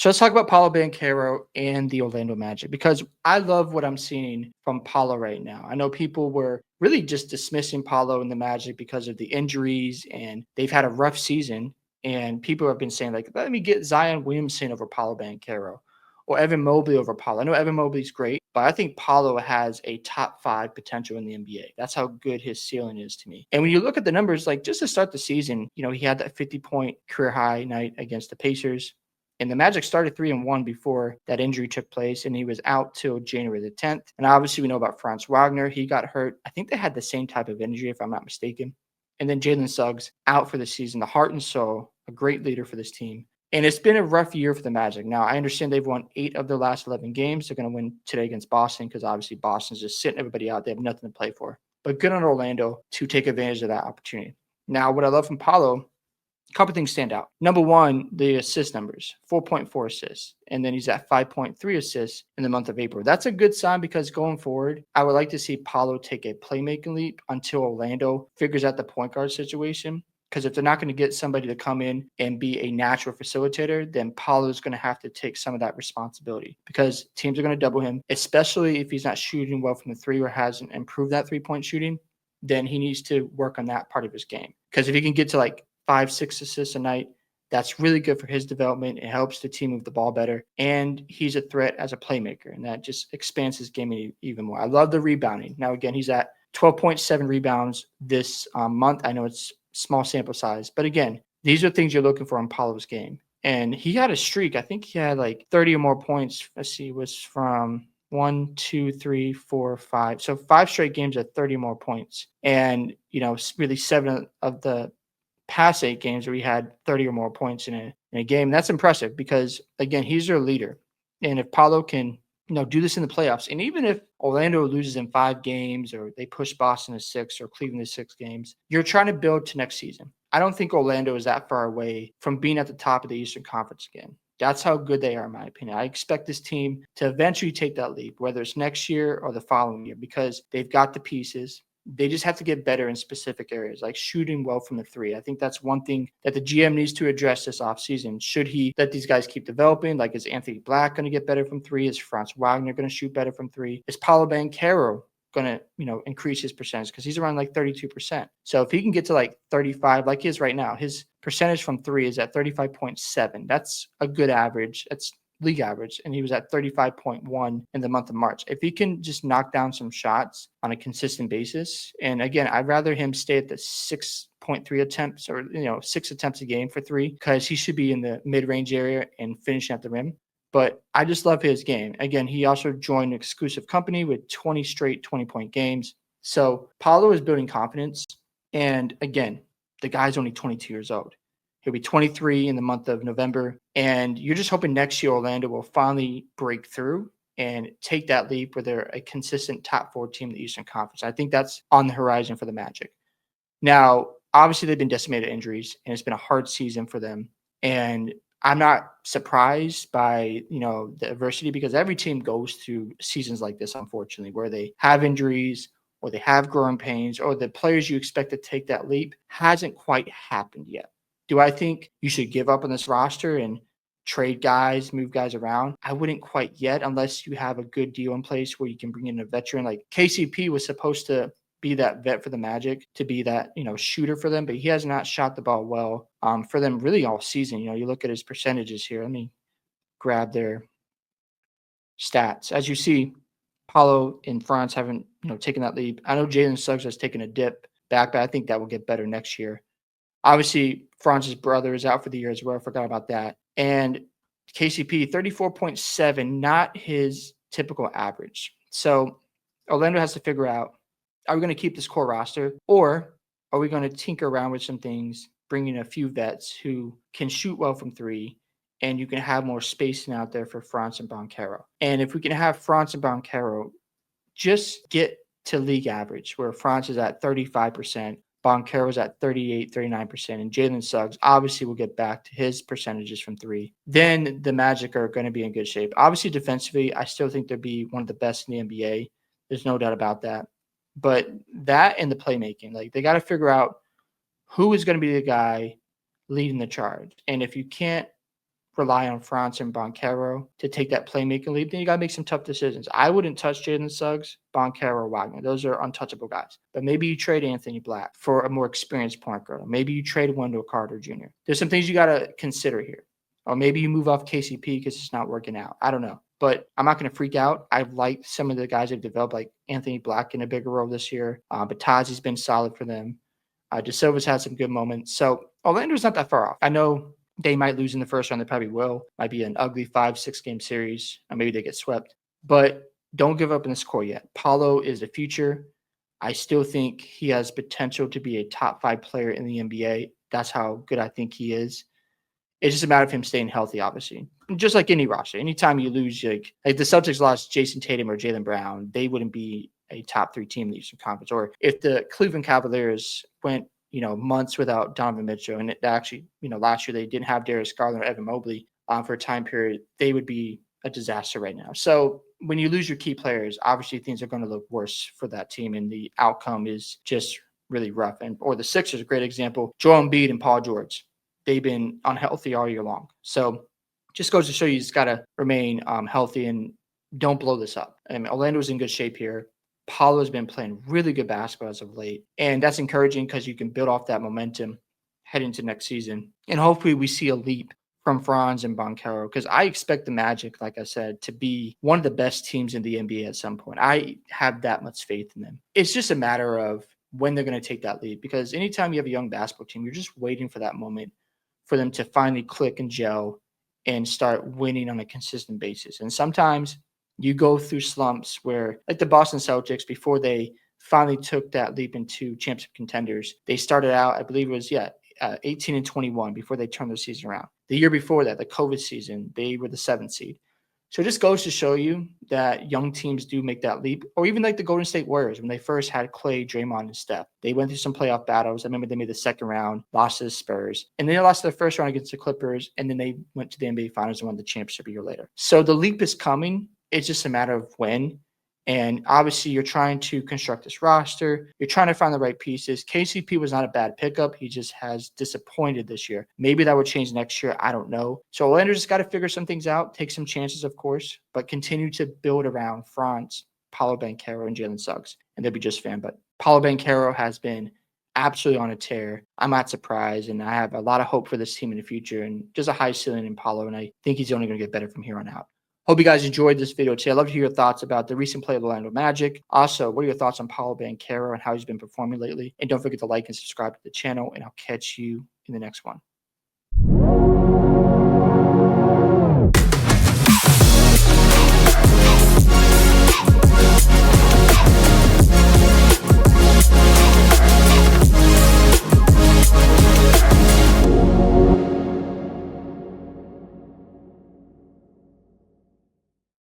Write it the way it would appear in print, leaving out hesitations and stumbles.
So let's talk about Paulo Banchero and the Orlando Magic because I love what I'm seeing from Paulo right now. I know people were really just dismissing Paulo and the Magic because of the injuries, and they've had a rough season. And people have been saying, like, let me get Zion Williamson over Paulo Banchero or Evan Mobley over Paulo. I know Evan Mobley's great, but I think Paulo has a top 5 potential in the NBA. That's how good his ceiling is to me. And when you look at the numbers, like just to start the season, he had that 50-point career high night against the Pacers. And the Magic started 3-1 before that injury took place, and he was out till January the 10th. And obviously, we know about Franz Wagner. He got hurt. I think they had the same type of injury, if I'm not mistaken. And then Jalen Suggs out for the season, the heart and soul, a great leader for this team. And it's been a rough year for the Magic. Now, I understand they've won 8 of their last 11 games. They're going to win today against Boston because obviously Boston's just sitting everybody out. They have nothing to play for. But good on Orlando to take advantage of that opportunity. Now, what I love from Paulo, a couple things stand out. Number one, the assist numbers, 4.4 assists. And then he's at 5.3 assists in the month of April. That's a good sign because going forward, I would like to see Paulo take a playmaking leap until Orlando figures out the point guard situation. Because if they're not going to get somebody to come in and be a natural facilitator, then Paulo is going to have to take some of that responsibility because teams are going to double him, especially if he's not shooting well from the three or hasn't improved that 3-point shooting. Then he needs to work on that part of his game. Because if he can get to like 5-6 assists a night, that's really good for his development. It helps the team move the ball better. And he's a threat as a playmaker, and that just expands his game even more. I love the rebounding. Now, again, he's at 12.7 rebounds this month. I know it's small sample size, but again, these are things you're looking for in Paulo's game. And he had a streak. I think he had like 30 or more points. Let's see, it was from 1, 2, 3, 4, 5. So 5 straight games at 30 or more points. And, really 7 of the past 8 games where he had 30 or more points in a game. That's impressive because, again, he's their leader. And if Paulo can, do this in the playoffs, and even if Orlando loses in 5 games or they push Boston to 6 or Cleveland to 6 games, you're trying to build to next season. I don't think Orlando is that far away from being at the top of the Eastern Conference again. That's how good they are, in my opinion. I expect this team to eventually take that leap, whether it's next year or the following year, because they've got the pieces. They just have to get better in specific areas, like shooting well from the three. I think that's one thing that the GM needs to address this offseason. Should he let these guys keep developing? Like, is Anthony Black going to get better from three? Is Franz Wagner going to shoot better from three? Is Paulo Banchero going to, increase his percentage? Because he's around like 32%. So if he can get to like 35, like he is right now, his percentage from three is at 35.7. That's a good average. That's league average, and he was at 35.1 in the month of March. If he can just knock down some shots on a consistent basis, and again, I'd rather him stay at the 6.3 attempts or 6 attempts a game for three, because he should be in the mid-range area and finishing at the rim. But I just love his game. Again, he also joined an exclusive company with 20 straight 20-point games. So Paulo is building confidence. And again, the guy's only 22 years old. He'll be 23 in the month of November. And you're just hoping next year Orlando will finally break through and take that leap where they're a consistent top 4 team in the Eastern Conference. I think that's on the horizon for the Magic. Now, obviously, they've been decimated injuries, and it's been a hard season for them. And I'm not surprised by, the adversity, because every team goes through seasons like this, unfortunately, where they have injuries or they have growing pains, or the players you expect to take that leap hasn't quite happened yet. Do I think you should give up on this roster and trade guys, move guys around? I wouldn't quite yet, unless you have a good deal in place where you can bring in a veteran. Like KCP was supposed to be that vet for the Magic, to be that, shooter for them, but he has not shot the ball well for them really all season. You look at his percentages here. Let me grab their stats. As you see, Paulo and Franz haven't, taken that leap. I know Jalen Suggs has taken a dip back, but I think that will get better next year. Obviously, Franz's brother is out for the year as well. I forgot about that. And KCP, 34.7, not his typical average. So Orlando has to figure out, are we going to keep this core roster, or are we going to tinker around with some things, bring in a few vets who can shoot well from three, and you can have more spacing out there for Franz and Banchero? And if we can have Franz and Banchero just get to league average, where Franz is at 35%, Banchero is at 38, 39%, and Jalen Suggs obviously will get back to his percentages from three, then the Magic are going to be in good shape. Obviously, defensively, I still think they'll be one of the best in the NBA. There's no doubt about that. But that and the playmaking, like, they got to figure out who is going to be the guy leading the charge. And if you can't rely on Franz and Banchero to take that playmaking lead, then you got to make some tough decisions. I wouldn't touch Jalen Suggs, Banchero, or Wagner. Those are untouchable guys. But maybe you trade Anthony Black for a more experienced point guard. Maybe you trade Wendell Carter Jr. There's some things you got to consider here. Or maybe you move off KCP because it's not working out. I don't know. But I'm not going to freak out. I've liked some of the guys they've developed, like Anthony Black in a bigger role this year. But Tazi's been solid for them. De Silva's had some good moments. So Orlando's not that far off. I know they might lose in the first round. They probably will. Might be an ugly 5-6 game series. Or maybe they get swept. But don't give up in this core yet. Paulo is the future. I still think he has potential to be a top 5 player in the NBA. That's how good I think he is. It's just a matter of him staying healthy, obviously. Just like any roster. Anytime you lose, like the Celtics lost Jason Tatum or Jaylen Brown, they wouldn't be a top 3 team in the Eastern Conference. Or if the Cleveland Cavaliers went, months without Donovan Mitchell, and it actually, last year they didn't have Darius Garland or Evan Mobley for a time period, they would be a disaster right now. So when you lose your key players, obviously things are going to look worse for that team, and the outcome is just really rough. Or the Sixers, a great example, Joel Embiid and Paul George. They've been unhealthy all year long. So just goes to show you just got to remain healthy and don't blow this up. Orlando's in good shape here. Paulo's been playing really good basketball as of late. And that's encouraging because you can build off that momentum heading into next season. And hopefully we see a leap from Franz and Banchero, because I expect the Magic, like I said, to be one of the best teams in the NBA at some point. I have that much faith in them. It's just a matter of when they're going to take that lead, because anytime you have a young basketball team, you're just waiting for that moment for them to finally click and gel and start winning on a consistent basis. And sometimes you go through slumps where, like the Boston Celtics, before they finally took that leap into championship contenders, they started out, I believe it was, 18-21 before they turned their season around. The year before that, the COVID season, they were the 7th seed. So it just goes to show you that young teams do make that leap. Or even like the Golden State Warriors, when they first had Clay, Draymond, and Steph. They went through some playoff battles. I remember they made the second round, lost to the Spurs. And then they lost their first round against the Clippers. And then they went to the NBA Finals and won the championship a year later. So the leap is coming. It's just a matter of when. And obviously, you're trying to construct this roster. You're trying to find the right pieces. KCP was not a bad pickup. He just has disappointed this year. Maybe that would change next year. I don't know. So Orlando just got to figure some things out, take some chances, of course, but continue to build around Franz, Paulo Banchero, and Jalen Suggs, and they'll be just fine. But Paulo Banchero has been absolutely on a tear. I'm not surprised, and I have a lot of hope for this team in the future, and just a high ceiling in Paulo, and I think he's only going to get better from here on out. Hope you guys enjoyed this video today. I'd love to hear your thoughts about the recent play of the Orlando Magic. Also, what are your thoughts on Paulo Banchero and how he's been performing lately? And don't forget to like and subscribe to the channel, and I'll catch you in the next one.